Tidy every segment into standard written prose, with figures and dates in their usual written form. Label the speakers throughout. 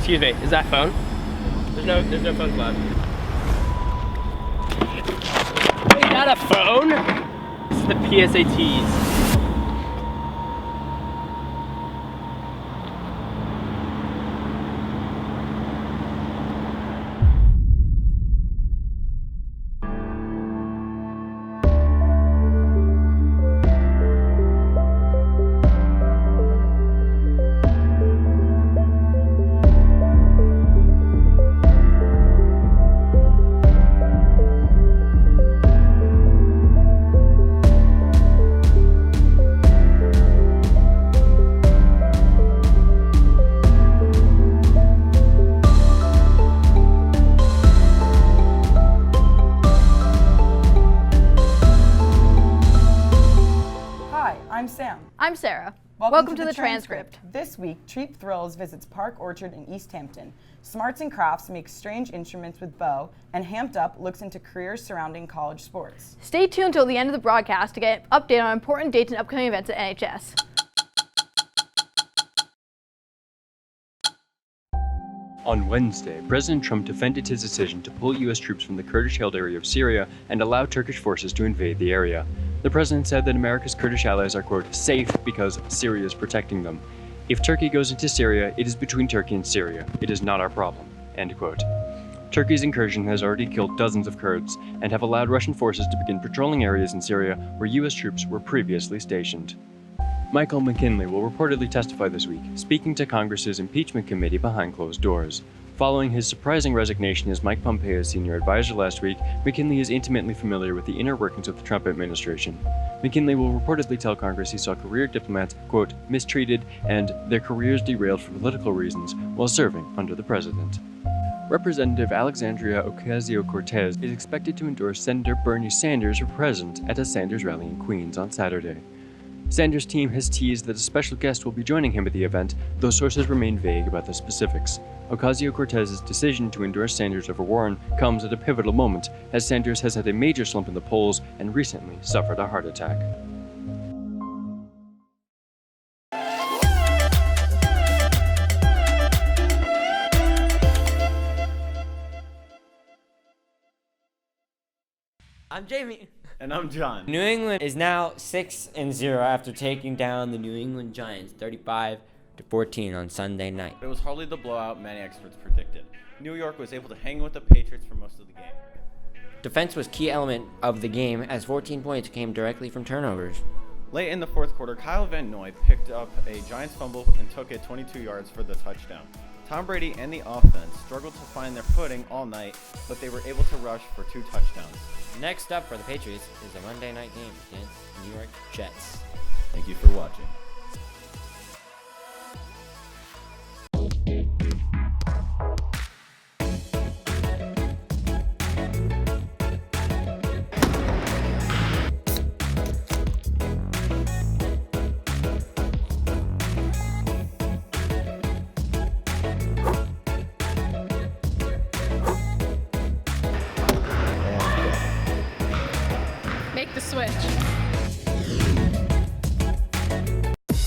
Speaker 1: Excuse me, is that phone? There's no phones allowed. Is that a phone? This is the PSATs.
Speaker 2: I'm Sam.
Speaker 3: I'm Sarah.
Speaker 2: Welcome to the Transcript. This week, Treat Thrills visits Park Orchard in East Hampton. Smarts and Crafts makes strange instruments with Beau, and Hamped Up looks into careers surrounding college sports.
Speaker 3: Stay tuned till the end of the broadcast to get an update on important dates and upcoming events at NHS.
Speaker 4: On Wednesday, President Trump defended his decision to pull U.S. troops from the Kurdish-held area of Syria and allow Turkish forces to invade the area. The president said that America's Kurdish allies are, quote, safe because Syria is protecting them. If Turkey goes into Syria, it is between Turkey and Syria. It is not our problem, end quote. Turkey's incursion has already killed dozens of Kurds and have allowed Russian forces to begin patrolling areas in Syria where U.S. troops were previously stationed. Michael McKinley will reportedly testify this week, speaking to Congress's impeachment committee behind closed doors. Following his surprising resignation as Mike Pompeo's senior advisor last week, McKinley is intimately familiar with the inner workings of the Trump administration. McKinley will reportedly tell Congress he saw career diplomats, quote, mistreated and their careers derailed for political reasons while serving under the president. Representative Alexandria Ocasio-Cortez is expected to endorse Senator Bernie Sanders for president at a Sanders rally in Queens on Saturday. Sanders' team has teased that a special guest will be joining him at the event, though sources remain vague about the specifics. Ocasio-Cortez's decision to endorse Sanders over Warren comes at a pivotal moment, as Sanders has had a major slump in the polls and recently suffered a heart attack.
Speaker 5: I'm Jamie.
Speaker 6: And I'm John.
Speaker 5: New England is now 6-0 after taking down the New England Giants 35-14 on Sunday night.
Speaker 6: It was hardly the blowout many experts predicted. New York was able to hang with the Patriots for most of the game.
Speaker 5: Defense was key element of the game as 14 points came directly from turnovers.
Speaker 6: Late in the fourth quarter, Kyle Van Noy picked up a Giants fumble and took it 22 yards for the touchdown. Tom Brady and the offense struggled to find their footing all night, but they were able to rush for 2 touchdowns.
Speaker 5: Next up for the Patriots is a Monday night game against the New York Jets.
Speaker 6: Thank you for watching.
Speaker 3: Make the switch.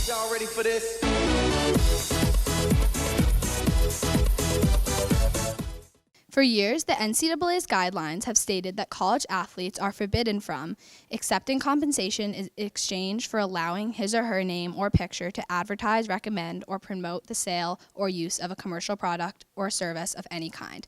Speaker 6: Y'all ready for this?
Speaker 7: For years, the NCAA's guidelines have stated that college athletes are forbidden from accepting compensation in exchange for allowing his or her name or picture to advertise, recommend, or promote the sale or use of a commercial product or service of any kind.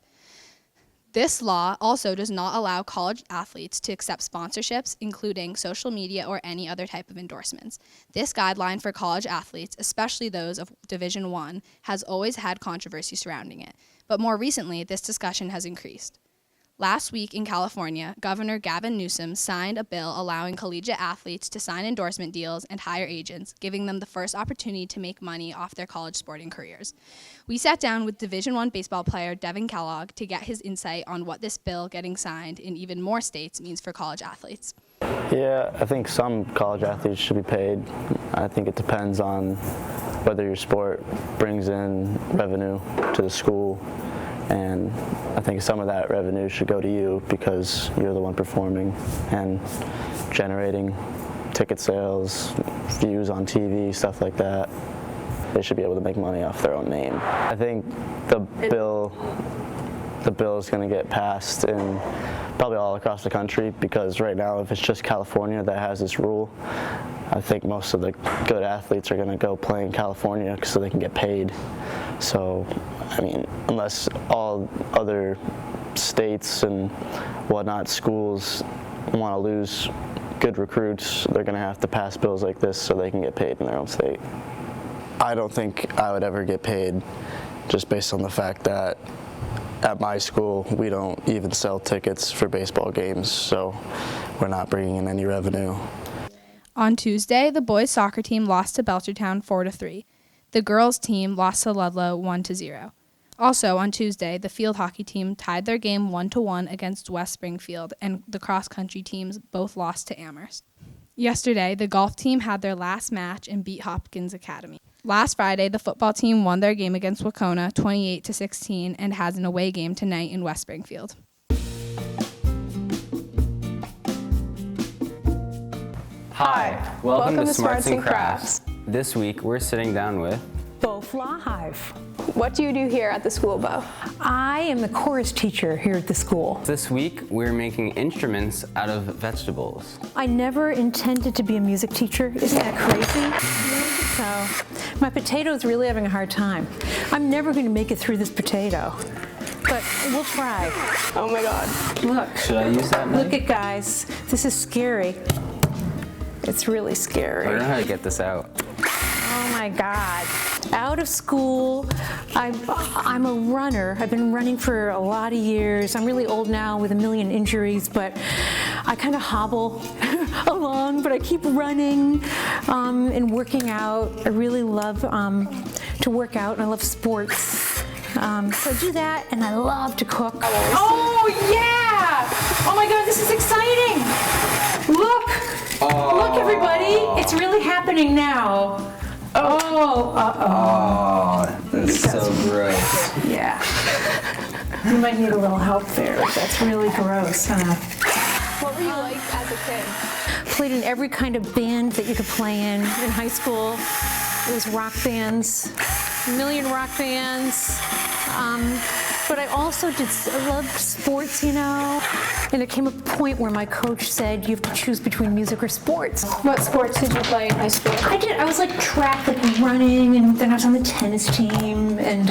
Speaker 7: This law also does not allow college athletes to accept sponsorships, including social media or any other type of endorsements. This guideline for college athletes, especially those of Division I, has always had controversy surrounding it, but more recently, this discussion has increased. Last week in California, Governor Gavin Newsom signed a bill allowing collegiate athletes to sign endorsement deals and hire agents, giving them the first opportunity to make money off their college sporting careers. We sat down with Division I baseball player Devin Kellogg to get his insight on what this bill getting signed in even more states means for college athletes.
Speaker 8: Yeah, I think some college athletes should be paid. I think it depends on whether your sport brings in revenue to the school. And I think some of that revenue should go to you because you're the one performing and generating ticket sales, views on TV, stuff like that. they should be able to make money off their own name. I think the bill is going to get passed in probably all across the country, because right now if it's just California that has this rule, I think most of the good athletes are going to go play in California so they can get paid. So, I mean, unless all other states and whatnot, schools want to lose good recruits, they're going to have to pass bills like this so they can get paid in their own state. I don't think I would ever get paid, just based on the fact that at my school we don't even sell tickets for baseball games, so we're not bringing in any revenue.
Speaker 7: On Tuesday, the boys' soccer team lost to Belchertown 4-3. The girls' team lost to Ludlow 1-0. Also on Tuesday, the field hockey team tied their game 1-1 against West Springfield, and the cross-country teams both lost to Amherst. Yesterday, the golf team had their last match and beat Hopkins Academy. Last Friday, the football team won their game against Wacona 28-16 and has an away game tonight in West Springfield.
Speaker 9: Hi, welcome to Smarts and Crafts. This week we're sitting down with
Speaker 10: Beau Flahive.
Speaker 3: What do you do here at the school, Beau?
Speaker 10: I am the chorus teacher here at the school.
Speaker 9: This week we're making instruments out of vegetables.
Speaker 10: I never intended to be a music teacher. Isn't that crazy? So my potato is really having a hard time. I'm never going to make it through this potato, but we'll try.
Speaker 3: Oh my God.
Speaker 10: Look.
Speaker 9: Should I use that knife?
Speaker 10: Look it, guys. This is scary. It's really scary.
Speaker 9: I don't know how to get this out.
Speaker 10: Oh my God. Out of school, I'm a runner. I've been running for a lot of years. I'm really old now with a million injuries, but I kind of hobble along, but I keep running and working out. I really love to work out, and I love sports. So I do that, and I love to cook. Oh yeah! Oh my God, this is exciting! Look! Look, everybody! It's really happening now.
Speaker 9: That's so gross.
Speaker 10: Yeah. You might need a little help there. That's really gross, huh?
Speaker 3: What were you like as a kid?
Speaker 10: Played in every kind of band that you could play in high school. It was rock bands, a million rock bands. But I also loved sports, you know. And there came a point where my coach said, you have to choose between music or sports.
Speaker 3: What sports did you play in high school?
Speaker 10: I was like track, like running, and then I was on the tennis team, and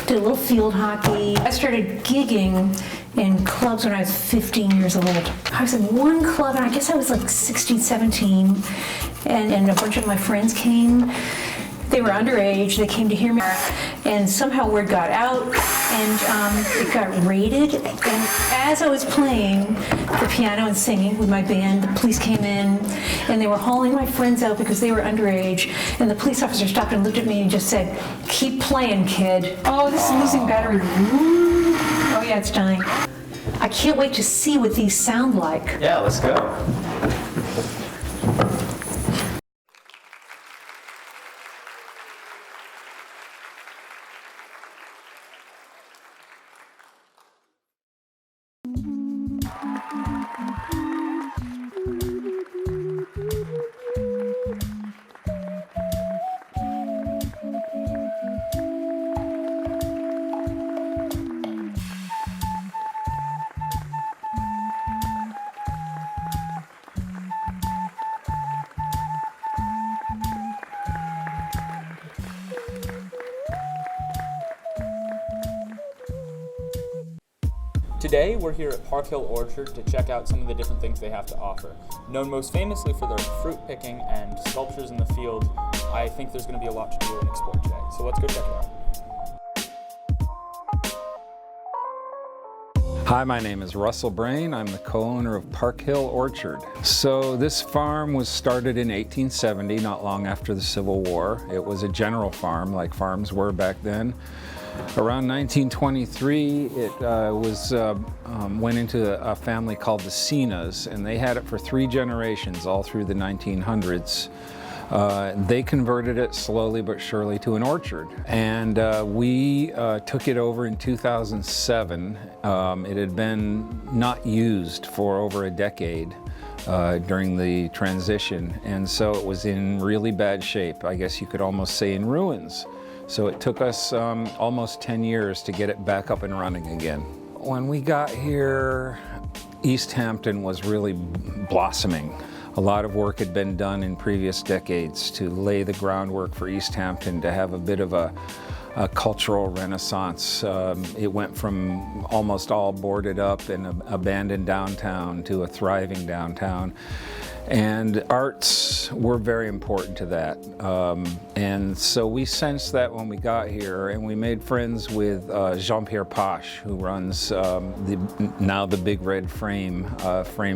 Speaker 10: did a little field hockey. I started gigging in clubs when I was 15 years old. I was in one club, and I guess I was like 16, 17, and a bunch of my friends came. They were underage, they came to hear me, and somehow word got out, and it got raided. And as I was playing the piano and singing with my band, the police came in, and they were hauling my friends out because they were underage, and the police officer stopped and looked at me and just said, "Keep playing, kid." Oh, this is losing battery. Oh yeah, it's dying. I can't wait to see what these sound like.
Speaker 9: Yeah, let's go.
Speaker 11: Today, we're here at Park Hill Orchard to check out some of the different things they have to offer. Known most famously for their fruit picking and sculptures in the field, I think there's going to be a lot to do and explore today. So let's go check it out.
Speaker 12: Hi, my name is Russell Brain. I'm the co-owner of Park Hill Orchard. So this farm was started in 1870, not long after the Civil War. It was a general farm like farms were back then. Around 1923, it went into a family called the Cenas, and they had it for 3 generations all through the 1900s. They converted it slowly but surely to an orchard, and we took it over in 2007. It had been not used for over a decade. during the transition, and so it was in really bad shape. I guess you could almost say in ruins. So it took us almost 10 years to get it back up and running again. When we got here, East Hampton was really blossoming. A lot of work had been done in previous decades to lay the groundwork for East Hampton to have a bit of a cultural renaissance. It went from almost all boarded up and abandoned downtown to a thriving downtown. And arts were very important to that. And so we sensed that when we got here, and we made friends with Jean-Pierre Pache, who runs now the Big Red Frame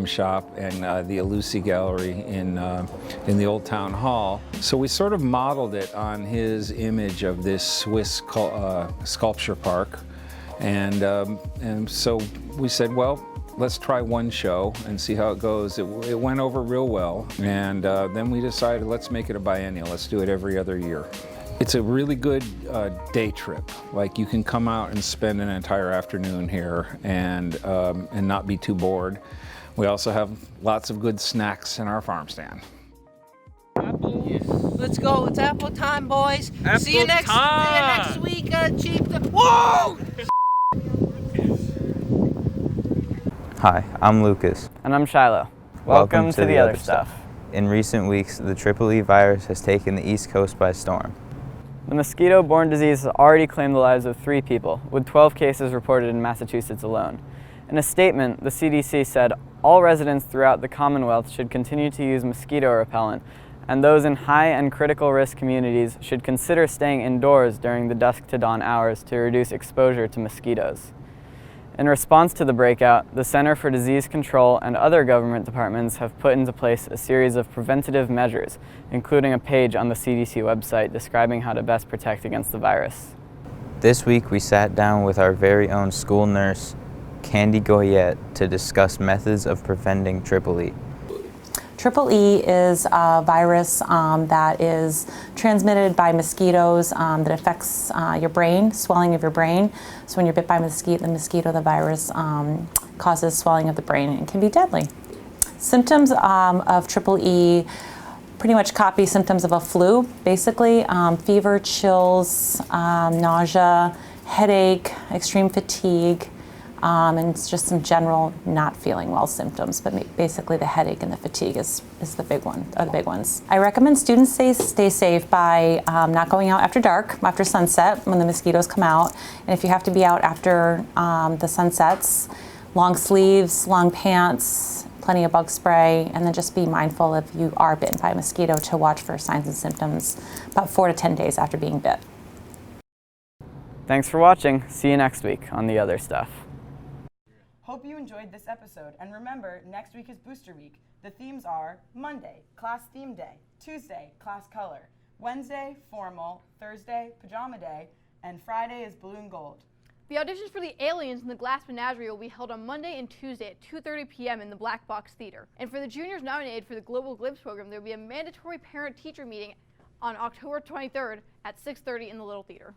Speaker 12: shop and the Alusi Gallery in the Old Town Hall. So we sort of modeled it on his image of this Swiss sculpture park. And so we said, well, let's try one show and see how it goes. It went over real well, and then we decided let's make it a biennial. Let's do it every other year. It's a really good day trip. Like, you can come out and spend an entire afternoon here and not be too bored. We also have lots of good snacks in our farm stand.
Speaker 13: Let's go. It's apple time, boys.
Speaker 1: Apple
Speaker 13: See you next
Speaker 1: time.
Speaker 13: week, Chief. Whoa!
Speaker 14: Hi, I'm Lucas.
Speaker 15: And I'm Shiloh. Welcome to the other stuff.
Speaker 14: In recent weeks, the EEE virus has taken the East Coast by storm.
Speaker 15: The mosquito-borne disease has already claimed the lives of 3 people, with 12 cases reported in Massachusetts alone. In a statement, the CDC said all residents throughout the Commonwealth should continue to use mosquito repellent, and those in high and critical risk communities should consider staying indoors during the dusk to dawn hours to reduce exposure to mosquitoes. In response to the breakout, the Center for Disease Control and other government departments have put into place a series of preventative measures, including a page on the CDC website describing how to best protect against the virus.
Speaker 14: This week, we sat down with our very own school nurse, Candy Goyette, to discuss methods of preventing EEE.
Speaker 16: EEE is a virus that is transmitted by mosquitoes that affects your brain, swelling of your brain. So when you're bit by the mosquito, the virus causes swelling of the brain and can be deadly. Symptoms of EEE pretty much copy symptoms of a flu, basically. Fever, chills, nausea, headache, extreme fatigue, and it's just some general not feeling well symptoms, but basically the headache and the fatigue is the big one, are the big ones. I recommend students stay safe by not going out after dark, after sunset, when the mosquitoes come out. And if you have to be out after the sunsets, long sleeves, long pants, plenty of bug spray, and then just be mindful if you are bitten by a mosquito to watch for signs and symptoms about 4 to 10 days after being bit.
Speaker 15: Thanks for watching. See you next week on The Other Stuff.
Speaker 2: Hope you enjoyed this episode, and remember, next week is Booster Week. The themes are Monday, Class Theme Day, Tuesday, Class Color, Wednesday, Formal, Thursday, Pajama Day, and Friday is Blue and Gold.
Speaker 3: The auditions for the Aliens in the Glass Menagerie will be held on Monday and Tuesday at 2:30 p.m. in the Black Box Theater. And for the juniors nominated for the Global Glimpse program, there will be a mandatory parent-teacher meeting on October 23rd at 6:30 in the Little Theater.